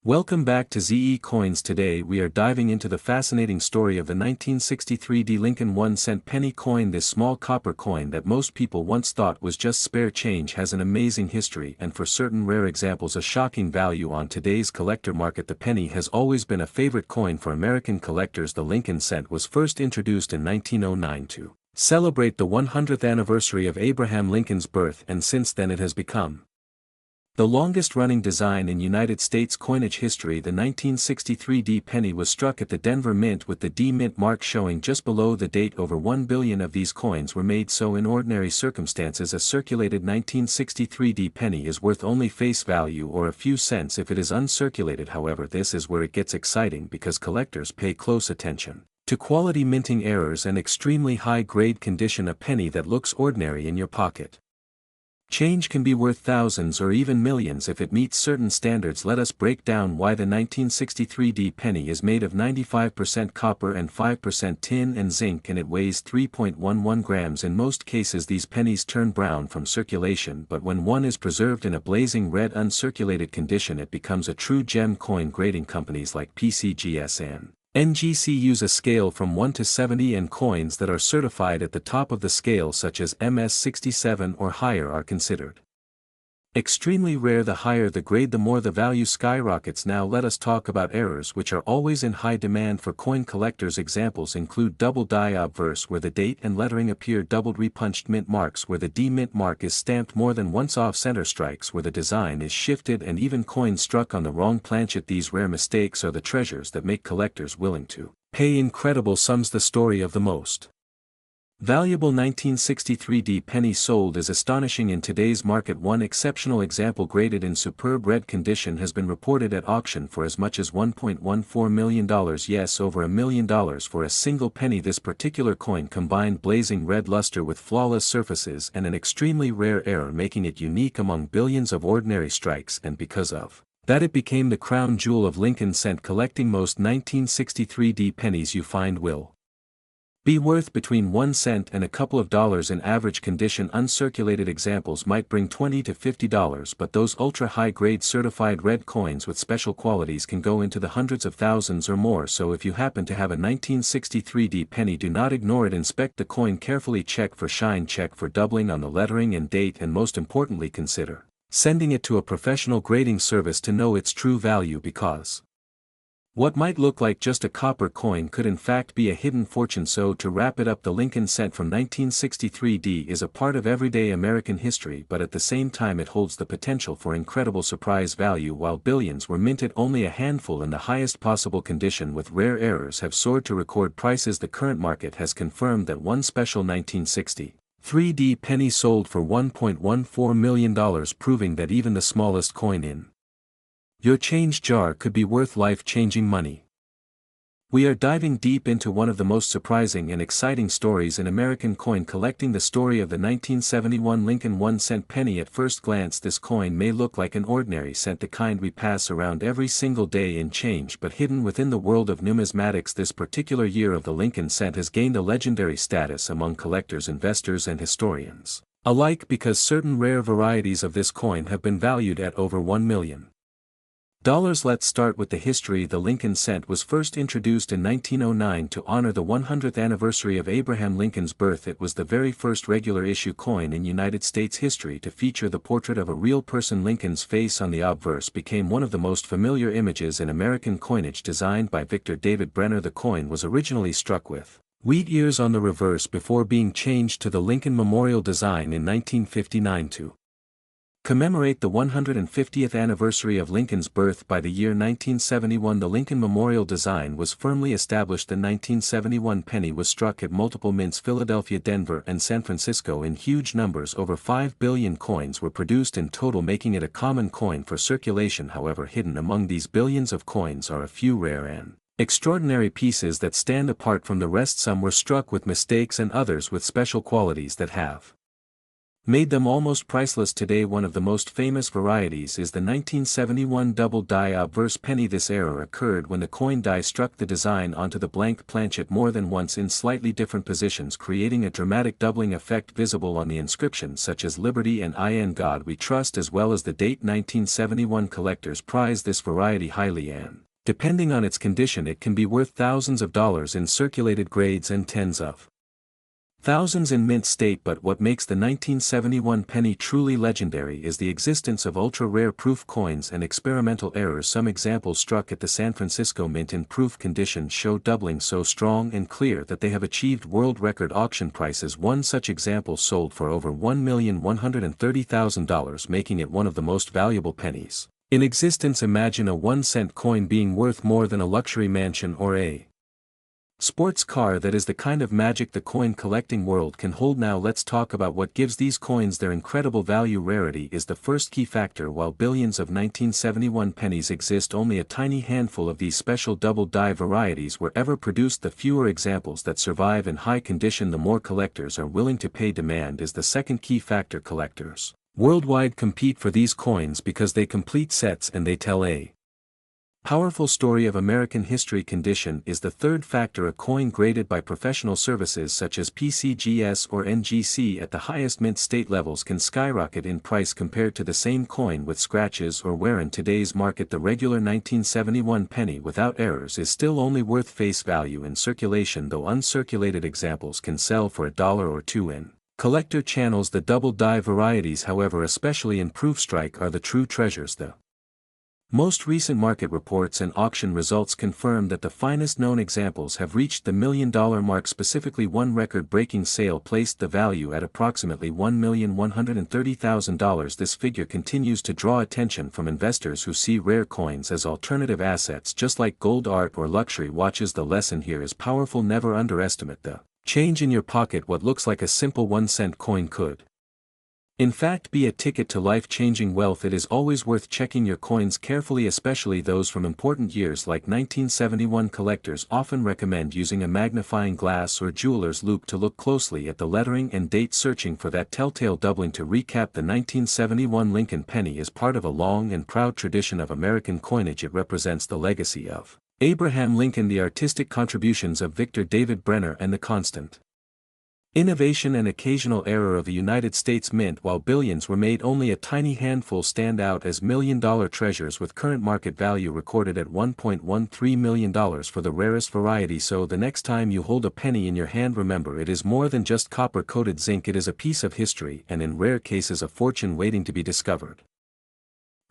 Welcome back to ZE Coins. Today we are diving into the fascinating story of the 1963 Lincoln 1-cent penny coin. This small copper coin that most people once thought was just spare change has an amazing history and for certain rare examples a shocking value on today's collector market. The penny has always been a favorite coin for American collectors. The Lincoln cent was first introduced in 1909 to celebrate the 100th anniversary of Abraham Lincoln's birth, and since then it has become the longest-running design in United States coinage history. The 1963 D penny was struck at the Denver Mint with the D Mint mark showing just below the date. Over 1 billion of these coins were made, so in ordinary circumstances a circulated 1963 D penny is worth only face value or a few cents if it is uncirculated. However, this is where it gets exciting because collectors pay close attention to quality minting errors and extremely high-grade condition. A penny that looks ordinary in your pocket change can be worth thousands or even millions if it meets certain standards. Let us break down why the 1963 D penny is made of 95% copper and 5% tin and zinc, and it weighs 3.11 grams. In most cases these pennies turn brown from circulation, but when one is preserved in a blazing red uncirculated condition it becomes a true gem coin. Grading companies like PCGS and NGC use a scale from 1 to 70, and coins that are certified at the top of the scale such as MS67 or higher are considered extremely rare. The higher the grade, the more the value skyrockets. Now let us talk about errors which are always in high demand for coin collectors. Examples include double die obverse where the date and lettering appear doubled, repunched mint marks where the D mint mark is stamped more than once, off center strikes where the design is shifted, and even coins struck on the wrong planchet. These rare mistakes are the treasures that make collectors willing to pay incredible sums. The story of the most valuable 1963 D penny sold is astonishing in today's market. One exceptional example, graded in superb red condition, has been reported at auction for as much as $1.14 million. Yes, over $1 million for a single penny. This particular coin combined blazing red luster with flawless surfaces and an extremely rare error, making it unique among billions of ordinary strikes, and because of that it became the crown jewel of Lincoln cent collecting. Most 1963 D pennies you find will be worth between 1 cent and a couple of dollars in average condition. Uncirculated examples might bring $20 to $50, but those ultra-high-grade certified red coins with special qualities can go into the hundreds of thousands or more. So if you happen to have a 1963 D penny, do not ignore it. Inspect the coin carefully, check for shine, check for doubling on the lettering and date, and most importantly consider sending it to a professional grading service to know its true value, because what might look like just a copper coin could in fact be a hidden fortune. So to wrap it up, the Lincoln cent from 1963 D is a part of everyday American history, but at the same time it holds the potential for incredible surprise value. While billions were minted, only a handful in the highest possible condition with rare errors have soared to record prices. The current market has confirmed that one special 1963 D penny sold for $1.14 million, proving that even the smallest coin in your change jar could be worth life-changing money. We are diving deep into one of the most surprising and exciting stories in American coin collecting, the story of the 1971 Lincoln 1-cent penny. At first glance this coin may look like an ordinary cent, the kind we pass around every single day in change, but hidden within the world of numismatics, this particular year of the Lincoln cent has gained a legendary status among collectors, investors and historians alike, because certain rare varieties of this coin have been valued at over $1 million. Let's start with the history. The Lincoln cent was first introduced in 1909 to honor the 100th anniversary of Abraham Lincoln's birth. It was the very first regular issue coin in United States history to feature the portrait of a real person. Lincoln's face on the obverse became one of the most familiar images in American coinage. Designed by Victor David Brenner, the coin was originally struck with wheat ears on the reverse before being changed to the Lincoln Memorial design in 1959 to commemorate the 150th anniversary of Lincoln's birth. By the year 1971 the Lincoln Memorial design was firmly established. The 1971 penny was struck at multiple mints: Philadelphia, Denver and San Francisco in huge numbers. Over 5 billion coins were produced in total, making it a common coin for circulation. However, hidden among these billions of coins are a few rare and extraordinary pieces that stand apart from the rest. Some were struck with mistakes and others with special qualities that have made them almost priceless today. One of the most famous varieties is the 1971 double die obverse penny. This error occurred when the coin die struck the design onto the blank planchet more than once in slightly different positions, creating a dramatic doubling effect visible on the inscriptions such as Liberty and In God We Trust, as well as the date 1971. Collectors prize this variety highly, and, depending on its condition, it can be worth thousands of dollars in circulated grades and tens of thousands in mint state. But what makes the 1971 penny truly legendary is the existence of ultra-rare proof coins and experimental errors. Some examples struck at the San Francisco Mint in proof condition show doubling so strong and clear that they have achieved world record auction prices. One such example sold for over $1,130,000, making it one of the most valuable pennies in existence. Imagine a 1-cent coin being worth more than a luxury mansion or a sports car. That is the kind of magic the coin collecting world can hold. Now let's talk about what gives these coins their incredible value. Rarity is the first key factor. While billions of 1971 pennies exist, only a tiny handful of these special double die varieties were ever produced. The fewer examples that survive in high condition, the more collectors are willing to pay. Demand is the second key factor. Collectors worldwide compete for these coins because they complete sets and they tell a powerful story of American history. Condition is the third factor. A coin graded by professional services such as PCGS or NGC at the highest mint state levels can skyrocket in price compared to the same coin with scratches or wear. In today's market, the regular 1971 penny without errors is still only worth face value in circulation, though uncirculated examples can sell for $1 or $2 in collector channels. The double die varieties, however, especially in proof strike, are the true treasures. The most recent market reports and auction results confirm that the finest known examples have reached the $1 million mark. Specifically, one record-breaking sale placed the value at approximately $1,130,000. This figure continues to draw attention from investors who see rare coins as alternative assets just like gold, art, or luxury watches. The lesson here is powerful: never underestimate the change in your pocket. What looks like a simple 1-cent coin could, in fact, be a ticket to life-changing wealth. It is always worth checking your coins carefully, especially those from important years like 1971. Collectors often recommend using a magnifying glass or jeweler's loupe to look closely at the lettering and date, searching for that telltale doubling. To recap, the 1971 Lincoln penny is part of a long and proud tradition of American coinage. It represents the legacy of Abraham Lincoln, the artistic contributions of Victor David Brenner, and the constant innovation and occasional error of the United States Mint. While billions were made, only a tiny handful stand out as million-dollar treasures, with current market value recorded at $1.13 million for the rarest variety. So the next time you hold a penny in your hand, remember, it is more than just copper-coated zinc. It is a piece of history, and in rare cases a fortune waiting to be discovered.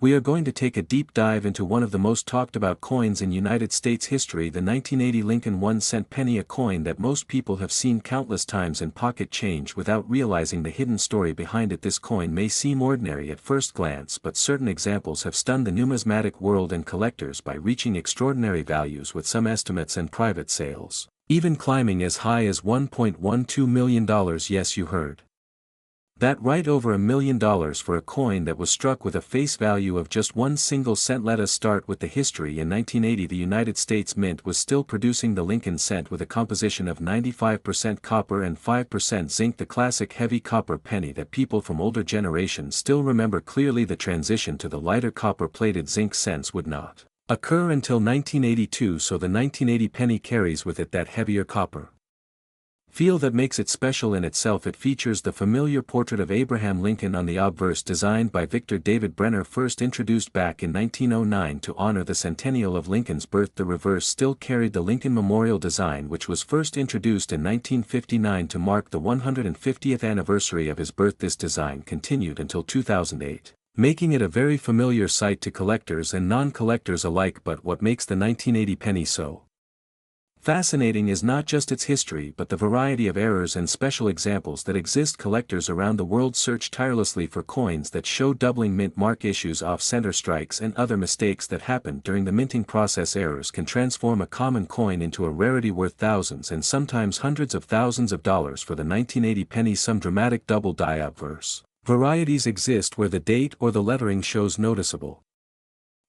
We are going to take a deep dive into one of the most talked about coins in United States history, the 1980 Lincoln 1-cent penny, a coin that most people have seen countless times in pocket change without realizing the hidden story behind it. This coin may seem ordinary at first glance, but certain examples have stunned the numismatic world and collectors by reaching extraordinary values, with some estimates and private sales even climbing as high as $1.12 million. Yes, you heard that right, over $1 million for a coin that was struck with a face value of just 1 single cent. Let us start with the history. In 1980, the United States Mint was still producing the Lincoln cent with a composition of 95% copper and 5% zinc, the classic heavy copper penny that people from older generations still remember clearly. The transition to the lighter copper-plated zinc cents would not occur until 1982, so the 1980 penny carries with it that heavier copper feel that makes it special in itself. It features the familiar portrait of Abraham Lincoln on the obverse, designed by Victor David Brenner, first introduced back in 1909 to honor the centennial of Lincoln's birth. The reverse still carried the Lincoln Memorial design, which was first introduced in 1959 to mark the 150th anniversary of his birth. This design continued until 2008, making it a very familiar sight to collectors and non-collectors alike. But what makes the 1980 penny so fascinating is not just its history, but the variety of errors and special examples that exist. Collectors around the world search tirelessly for coins that show doubling, mint mark issues, off-center strikes, and other mistakes that happen during the minting process. Errors can transform a common coin into a rarity worth thousands and sometimes hundreds of thousands of dollars. For the 1980 penny, some dramatic double die obverse varieties exist where the date or the lettering shows noticeable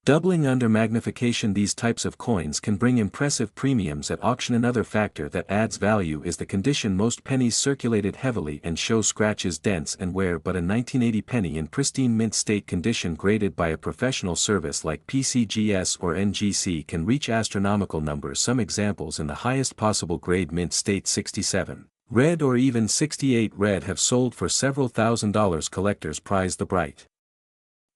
Doubling under magnification, these types of coins can bring impressive premiums at auction. Another factor that adds value is the condition. Most pennies circulated heavily and show scratches, dents and wear, but a 1980 penny in pristine mint state condition graded by a professional service like PCGS or NGC can reach astronomical numbers. Some examples in the highest possible grade mint state 67 red or even 68 red have sold for several $1,000s. Collectors prize the bright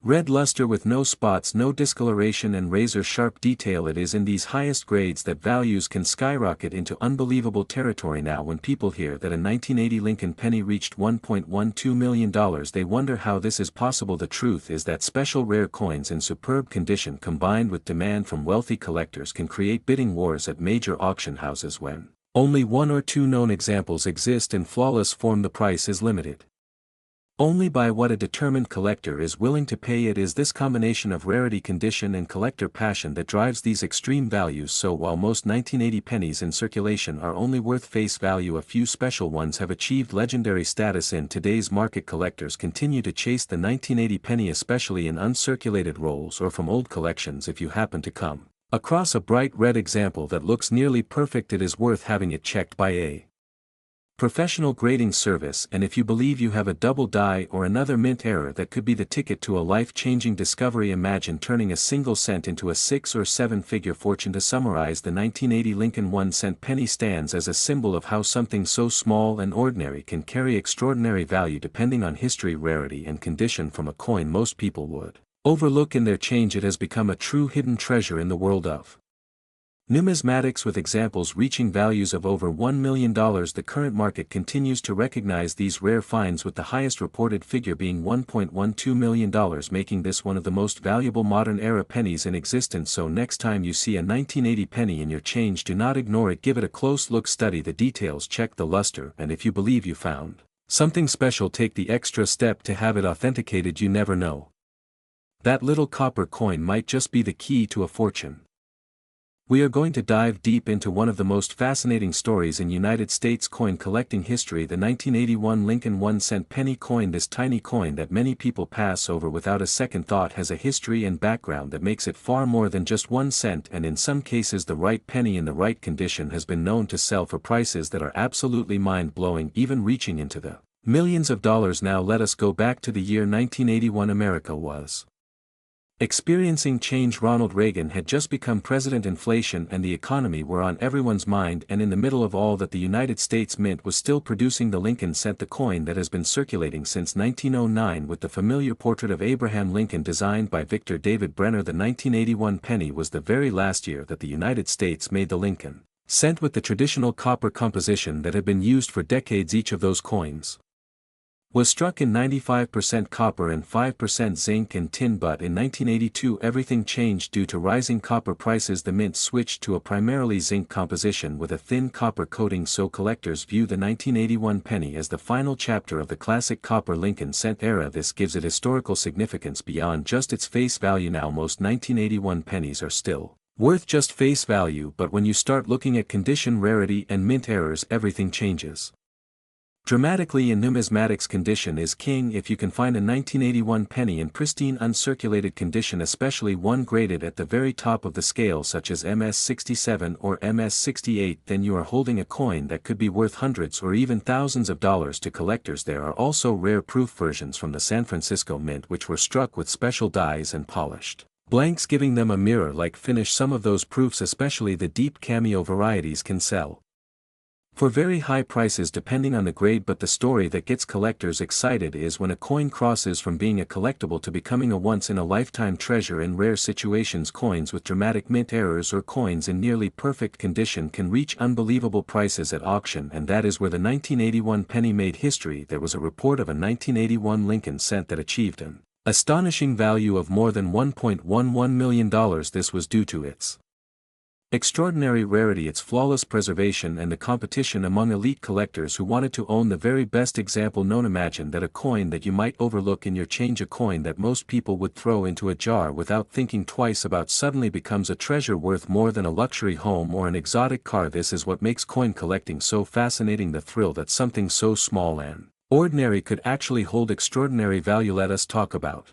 red luster with no spots, no discoloration and razor-sharp detail. It is in these highest grades that values can skyrocket into unbelievable territory. Now when people hear that a 1980 Lincoln penny reached $1.12 million, they wonder how this is possible. The truth is that special rare coins in superb condition combined with demand from wealthy collectors can create bidding wars at major auction houses. When only one or two known examples exist in flawless form, the price is limited only by what a determined collector is willing to pay. It is this combination of rarity, condition and collector passion that drives these extreme values. So while most 1980 pennies in circulation are only worth face value, a few special ones have achieved legendary status in today's market. Collectors continue to chase the 1980 penny, especially in uncirculated rolls or from old collections. If you happen to come across a bright red example that looks nearly perfect, it is worth having it checked by a professional grading service. And if you believe you have a double die or another mint error that could be the ticket to a life-changing discovery, imagine turning a single cent into a 6 or 7-figure fortune. To summarize, the 1980 Lincoln 1-cent penny stands as a symbol of how something so small and ordinary can carry extraordinary value depending on history, rarity and condition. From a coin most people would overlook in their change, it has become a true hidden treasure in the world of numismatics, with examples reaching values of over $1 million. The current market continues to recognize these rare finds, with the highest reported figure being $1.12 million, making this one of the most valuable modern-era pennies in existence. So next time you see a 1980 penny in your change, do not ignore it. Give it a close look, study the details, check the luster, and if you believe you found something special, take the extra step to have it authenticated. You never know, that little copper coin might just be the key to a fortune. We are going to dive deep into one of the most fascinating stories in United States coin collecting history, the 1981 Lincoln 1-cent penny coin. This tiny coin that many people pass over without a second thought has a history and background that makes it far more than just 1 cent, and in some cases the right penny in the right condition has been known to sell for prices that are absolutely mind-blowing, even reaching into the millions of dollars. Now let us go back to the year 1981. America was experiencing change. Ronald Reagan had just become president. Inflation and the economy were on everyone's mind, and in the middle of all that, the United States Mint was still producing the Lincoln cent, the coin that has been circulating since 1909 with the familiar portrait of Abraham Lincoln designed by Victor David Brenner. The 1981 penny was the very last year that the United States made the Lincoln cent with the traditional copper composition that had been used for decades. Each of those coins was struck in 95% copper and 5% zinc and tin, but in 1982 everything changed due to rising copper prices. The mint switched to a primarily zinc composition with a thin copper coating, so collectors view the 1981 penny as the final chapter of the classic copper Lincoln cent era. This gives it historical significance beyond just its face value. Now most 1981 pennies are still worth just face value, but when you start looking at condition, rarity and mint errors, everything changes dramatically. In numismatics, condition is king. If you can find a 1981 penny in pristine uncirculated condition, especially one graded at the very top of the scale such as MS-67 or MS-68, then you are holding a coin that could be worth hundreds or even thousands of dollars to collectors. There are also rare proof versions from the San Francisco Mint which were struck with special dies and polished blanks, giving them a mirror-like finish. Some of those proofs, especially the deep cameo varieties, can sell for very high prices depending on the grade, but the story that gets collectors excited is when a coin crosses from being a collectible to becoming a once-in-a-lifetime treasure. In rare situations, coins with dramatic mint errors or coins in nearly perfect condition can reach unbelievable prices at auction, and that is where the 1981 penny made history. There was a report of a 1981 Lincoln cent that achieved an astonishing value of more than $1.11 million. This was due to its extraordinary rarity, its flawless preservation, and the competition among elite collectors who wanted to own the very best example known. Imagine that a coin that you might overlook in your change, a coin that most people would throw into a jar without thinking twice about, suddenly becomes a treasure worth more than a luxury home or an exotic car. This is what makes coin collecting so fascinating, the thrill that something so small and ordinary could actually hold extraordinary value. Let us talk about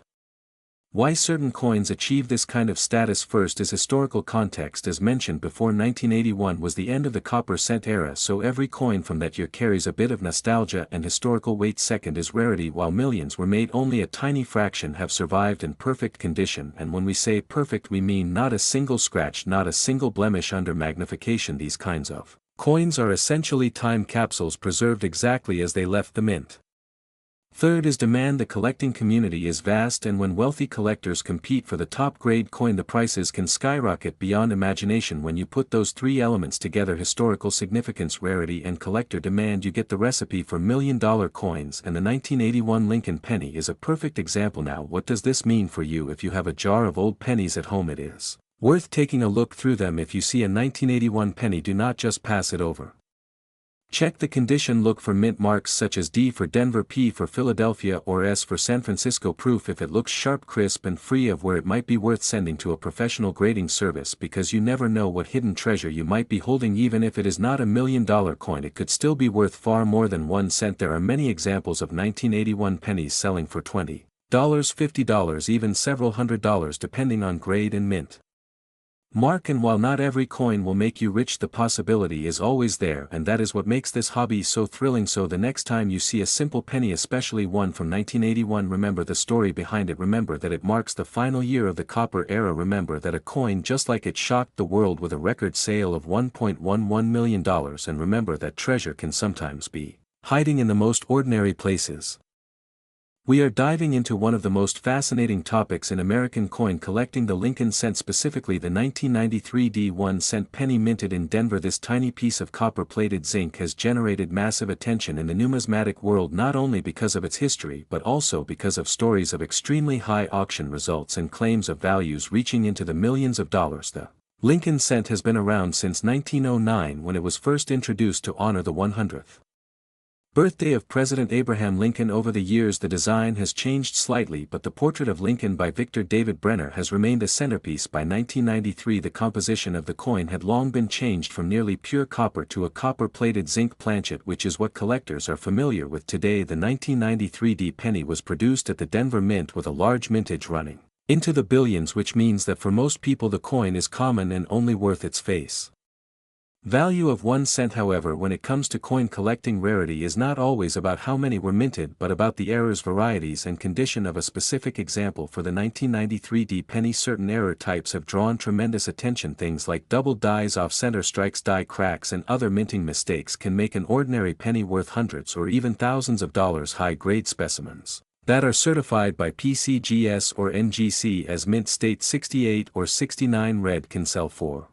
Why certain coins achieve this kind of status. First is historical context. As mentioned before, 1981 was the end of the copper cent era, so every coin from that year carries a bit of nostalgia and historical weight. Second is rarity. While millions were made, only a tiny fraction have survived in perfect condition, and when we say perfect we mean not a single scratch, not a single blemish. Under magnification, these kinds of coins are essentially time capsules preserved exactly as they left the mint. Third is demand. The collecting community is vast, and when wealthy collectors compete for the top-grade coin, the prices can skyrocket beyond imagination. When you put those three elements together, historical significance, rarity, and collector demand, you get the recipe for million-dollar coins, and the 1981 Lincoln penny is a perfect example. Now, what does this mean for you? If you have a jar of old pennies at home, it is worth taking a look through them. If you see a 1981 penny, do not just pass it over. Check the condition. Look for mint marks such as D for Denver, P for Philadelphia, or S for San Francisco. Proof. If it looks sharp, crisp, and free of wear, it might be worth sending to a professional grading service, because you never know what hidden treasure you might be holding. Even if it is not a million-dollar coin, it could still be worth far more than 1 cent. There are many examples of 1981 pennies selling for $20, $50, even several $100s depending on grade and mint mark. And while not every coin will make you rich, the possibility is always there, and that is what makes this hobby so thrilling. So the next time you see a simple penny, especially one from 1981, remember the story behind it. Remember that it marks the final year of the copper era. Remember that a coin just like it shocked the world with a record sale of $1.11 million, and remember that treasure can sometimes be hiding in the most ordinary places. We are diving into one of the most fascinating topics in American coin collecting, the Lincoln cent, specifically the 1993 D1 cent penny minted in Denver. This tiny piece of copper-plated zinc has generated massive attention in the numismatic world, not only because of its history but also because of stories of extremely high auction results and claims of values reaching into the millions of dollars. The Lincoln cent has been around since 1909, when it was first introduced to honor the 100th birthday of President Abraham Lincoln. Over the years the design has changed slightly, but the portrait of Lincoln by Victor David Brenner has remained a centerpiece. By 1993 the composition of the coin had long been changed from nearly pure copper to a copper-plated zinc planchet, which is what collectors are familiar with today. The 1993 D penny was produced at the Denver Mint with a large mintage running into the billions, which means that for most people the coin is common and only worth its face value of 1 cent. However, when it comes to coin collecting, rarity is not always about how many were minted but about the errors, varieties, and condition of a specific example. For the 1993 D penny, certain error types have drawn tremendous attention. Things like double dies, off-center strikes, die cracks, and other minting mistakes can make an ordinary penny worth hundreds or even thousands of dollars. High-grade specimens that are certified by PCGS or NGC as mint state 68 or 69 red can sell for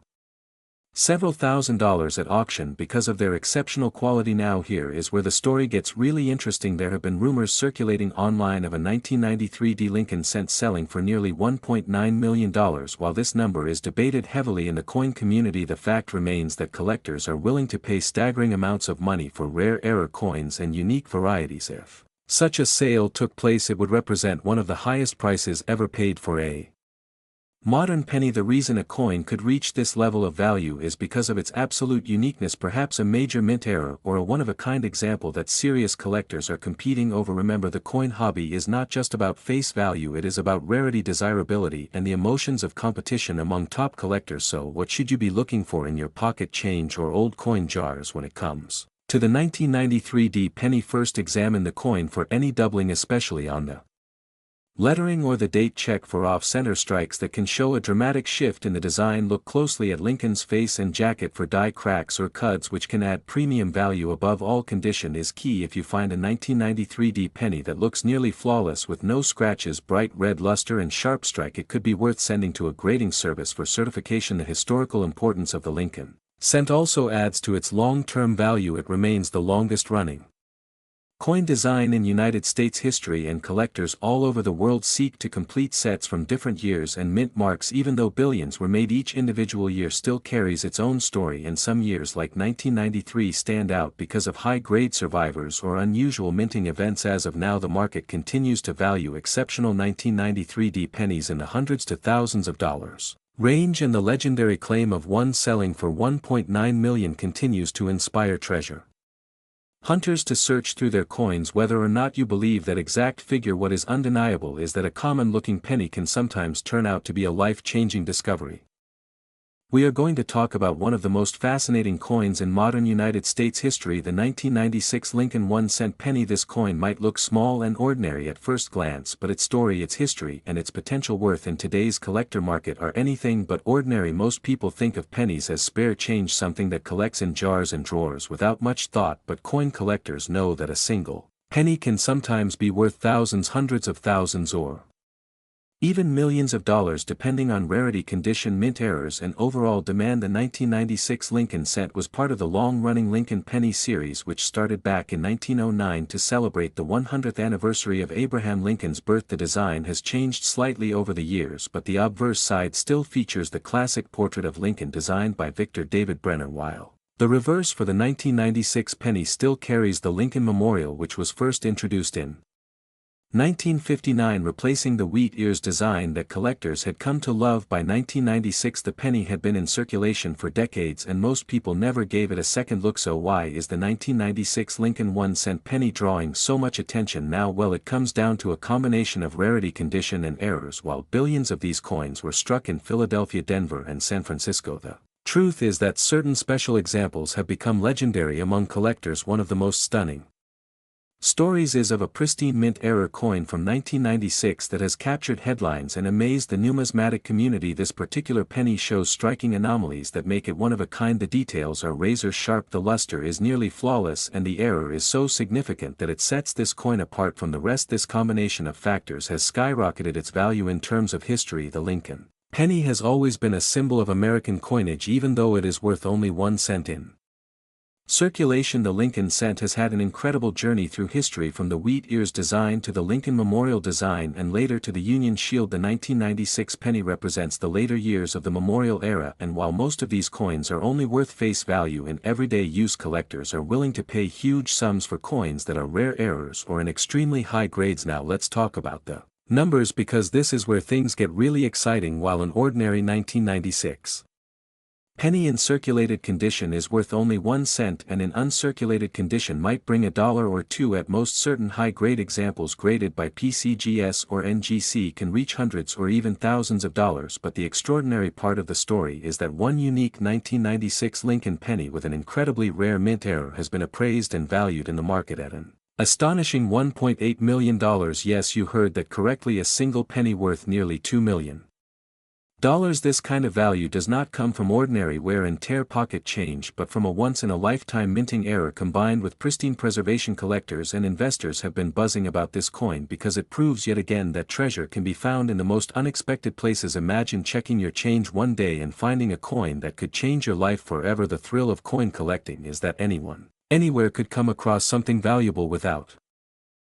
several $1,000s at auction because of their exceptional quality. Now here is where the story gets really interesting. There have been rumors circulating online of a 1993 D Lincoln cent selling for nearly $1.9 million. While this number is debated heavily in the coin community, the fact remains that collectors are willing to pay staggering amounts of money for rare error coins and unique varieties. If such a sale took place, it would represent one of the highest prices ever paid for a modern penny. The reason a coin could reach this level of value is because of its absolute uniqueness, perhaps a major mint error or a one-of-a-kind example that serious collectors are competing over. Remember, the coin hobby is not just about face value, it is about rarity, desirability, and the emotions of competition among top collectors. So what should you be looking for in your pocket change or old coin jars when it comes to the 1993 D penny? First, examine the coin for any doubling, especially on the lettering or the date. Check for off-center strikes that can show a dramatic shift in the design. Look closely at Lincoln's face and jacket for die cracks or cuts, which can add premium value. Above all, condition is key. If you find a 1993 D penny that looks nearly flawless with no scratches, bright red luster, and sharp strike, it could be worth sending to a grading service for certification. The historical importance of the Lincoln cent also adds to its long-term value. It remains the longest-running coin design in United States history, and collectors all over the world seek to complete sets from different years and mint marks. Even though billions were made, each individual year still carries its own story, and some years like 1993 stand out because of high-grade survivors or unusual minting events. As of now, the market continues to value exceptional 1993 D pennies in the hundreds to thousands of dollars range, and the legendary claim of one selling for $1.9 million continues to inspire treasure Hunters to search through their coins. Whether or not you believe that exact figure, what is undeniable is that a common-looking penny can sometimes turn out to be a life-changing discovery. We are going to talk about one of the most fascinating coins in modern United States history, the 1996 Lincoln 1-cent penny. This coin might look small and ordinary at first glance, but its story, its history, and its potential worth in today's collector market are anything but ordinary. Most people think of pennies as spare change, something that collects in jars and drawers without much thought, but coin collectors know that a single penny can sometimes be worth thousands, hundreds of thousands, or even millions of dollars depending on rarity, condition, mint errors, and overall demand. The 1996 Lincoln cent was part of the long-running Lincoln penny series, which started back in 1909 to celebrate the 100th anniversary of Abraham Lincoln's birth. The design has changed slightly over the years, but the obverse side still features the classic portrait of Lincoln designed by Victor David Brenner, while the reverse for the 1996 penny still carries the Lincoln Memorial, which was first introduced in 1959, replacing the wheat ears design that collectors had come to love. By 1996 the penny had been in circulation for decades and most people never gave it a second look. So why is the 1996 Lincoln 1-cent penny drawing so much attention now? Well, it comes down to a combination of rarity, condition, and errors. While billions of these coins were struck in Philadelphia, Denver, and San Francisco, the truth is that certain special examples have become legendary among collectors. One of the most stunning stories is of a pristine mint error coin from 1996 that has captured headlines and amazed the numismatic community. This particular penny shows striking anomalies that make it one of a kind. The details are razor sharp, the luster is nearly flawless, and the error is so significant that it sets this coin apart from the rest. This combination of factors has skyrocketed its value. In terms of history, the Lincoln penny has always been a symbol of American coinage, even though it is worth only 1 cent in circulation. The Lincoln cent has had an incredible journey through history, from the wheat ears design to the Lincoln Memorial design and later to the Union Shield. The 1996 penny represents the later years of the Memorial era, and while most of these coins are only worth face value in everyday use, collectors are willing to pay huge sums for coins that are rare errors or in extremely high grades. Now let's talk about the numbers, because this is where things get really exciting. While an ordinary 1996 penny in circulated condition is worth only 1 cent and in uncirculated condition might bring $1 or $2 at most, certain high-grade examples graded by PCGS or NGC can reach hundreds or even thousands of dollars. But the extraordinary part of the story is that one unique 1996 Lincoln penny with an incredibly rare mint error has been appraised and valued in the market at an astonishing $1.8 million. Yes, you heard that correctly, a single penny worth nearly $2 million. This kind of value does not come from ordinary wear and tear pocket change, but from a once-in-a-lifetime minting error combined with pristine preservation. Collectors and investors have been buzzing about this coin because it proves yet again that treasure can be found in the most unexpected places. Imagine checking your change one day and finding a coin that could change your life forever. The thrill of coin collecting is that anyone, anywhere could come across something valuable without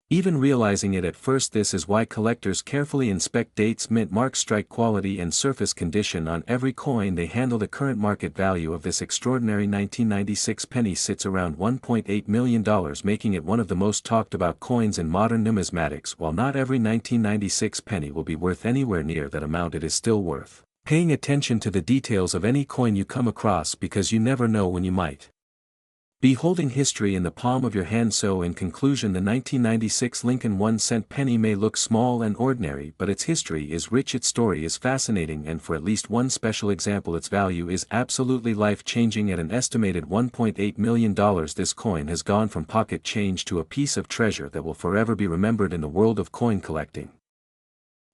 even realizing it at first. This is why collectors carefully inspect dates, mint marks, strike quality, and surface condition on every coin they handle. The current market value of this extraordinary 1996 penny sits around $1.8 million, making it one of the most talked about coins in modern numismatics. While not every 1996 penny will be worth anywhere near that amount, it is still worth paying attention to the details of any coin you come across, because you never know when you might be holding history in the palm of your hand. So in conclusion, the 1996 Lincoln 1-cent penny may look small and ordinary, but its history is rich, its story is fascinating, and for at least one special example its value is absolutely life-changing. At an estimated $1.8 million, this coin has gone from pocket change to a piece of treasure that will forever be remembered in the world of coin collecting.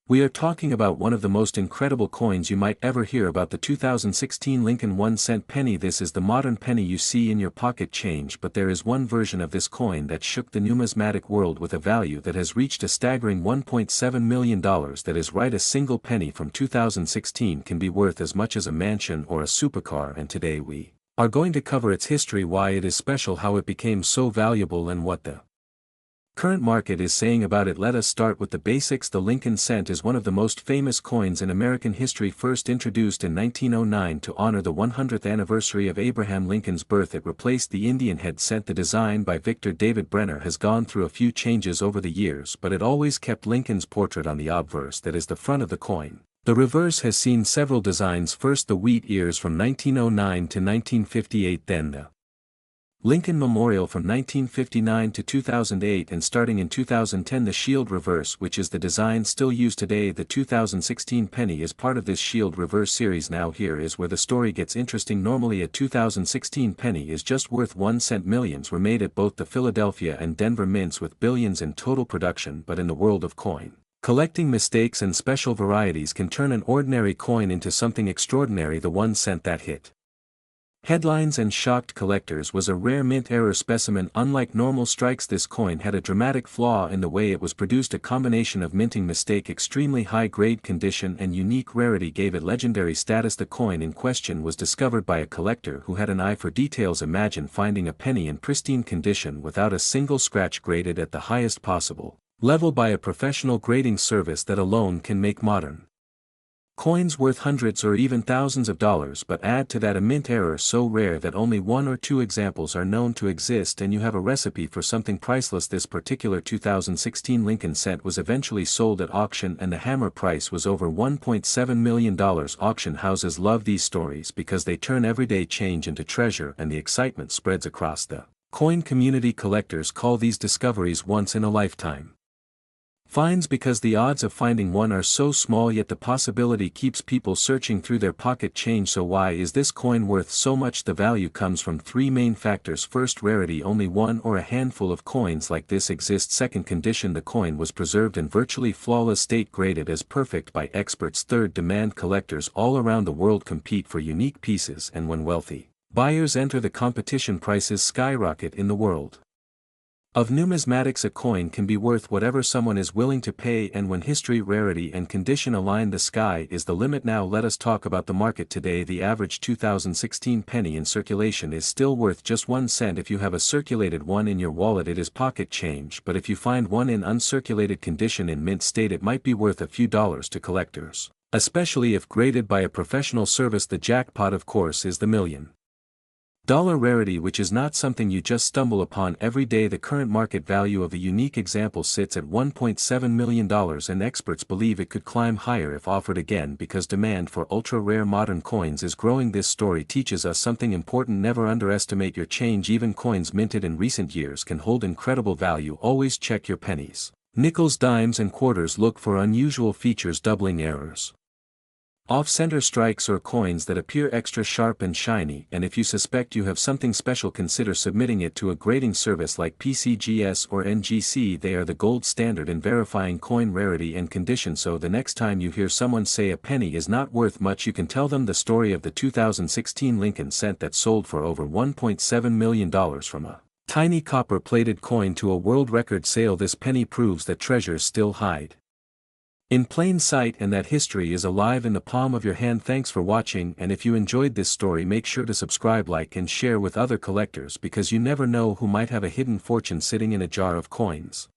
We are talking about one of the most incredible coins you might ever hear about, the 2016 Lincoln 1-cent penny. This is the modern penny you see in your pocket change, but there is one version of this coin that shook the numismatic world with a value that has reached a staggering $1.7 million. That is right, a single penny from 2016 can be worth as much as a mansion or a supercar, and today we are going to cover its history, why it is special, how it became so valuable, and what the current market is saying about it. Let us start with the basics. The Lincoln cent is one of the most famous coins in American history. First introduced in 1909 to honor the 100th anniversary of Abraham Lincoln's birth, it replaced the Indian head cent. The design by Victor David Brenner has gone through a few changes over the years, but it always kept Lincoln's portrait on the obverse, that is the front of the coin. The reverse has seen several designs, first the wheat ears from 1909 to 1958, then the Lincoln Memorial from 1959 to 2008, and starting in 2010 the Shield Reverse, which is the design still used today. The 2016 penny is part of this Shield Reverse series. Now here is where the story gets interesting. Normally a 2016 penny is just worth 1 cent. Millions were made at both the Philadelphia and Denver mints with billions in total production, but in the world of coin collecting, mistakes and special varieties can turn an ordinary coin into something extraordinary. The 1 cent that hit headlines and shocked collectors was a rare mint error specimen. Unlike normal strikes, this coin had a dramatic flaw in the way it was produced. A combination of minting mistake, extremely high-grade condition and unique rarity gave it legendary status. The coin in question was discovered by a collector who had an eye for details. Imagine finding a penny in pristine condition without a single scratch, graded at the highest possible level by a professional grading service that alone can make modern coins worth hundreds or even thousands of dollars. But add to that a mint error so rare that only 1 or 2 examples are known to exist, and you have a recipe for something priceless. This particular 2016 Lincoln cent was eventually sold at auction, and the hammer price was over $1.7 million. Auction houses love these stories because they turn everyday change into treasure, and the excitement spreads across the coin community. Collectors call these discoveries once in a lifetime finds because the odds of finding one are so small, yet the possibility keeps people searching through their pocket change. So why is this coin worth so much? The value comes from 3 main factors. First, rarity. Only one or a handful of coins like this exist. Second, condition. The coin was preserved in virtually flawless state, graded as perfect by experts. Third, demand. Collectors all around the world compete for unique pieces, and when wealthy buyers enter the competition, prices skyrocket. In the world of numismatics, a coin can be worth whatever someone is willing to pay, and when history, rarity and condition align, the sky is the limit. Now let us talk about the market today. The average 2016 penny in circulation is still worth just 1 cent. If you have a circulated one in your wallet, it is pocket change, but if you find one in uncirculated condition in mint state, it might be worth a few dollars to collectors, especially if graded by a professional service. The jackpot, of course, is the $1 million rarity, which is not something you just stumble upon every day. The current market value of a unique example sits at $1.7 million, and experts believe it could climb higher if offered again, because demand for ultra-rare modern coins is growing. This story teaches us something important: never underestimate your change. Even coins minted in recent years can hold incredible value. Always check your pennies, nickels, dimes and quarters. Look for unusual features, doubling errors, off-center strikes, or coins that appear extra sharp and shiny. And if you suspect you have something special, consider submitting it to a grading service like PCGS or NGC. They are the gold standard in verifying coin rarity and condition. So the next time you hear someone say a penny is not worth much, you can tell them the story of the 2016 Lincoln cent that sold for over $1.7 million, from a tiny copper-plated coin to a world record sale. This penny proves that treasures still hide in plain sight, and that history is alive in the palm of your hand. Thanks for watching, and if you enjoyed this story, make sure to subscribe, like and share with other collectors, because you never know who might have a hidden fortune sitting in a jar of coins.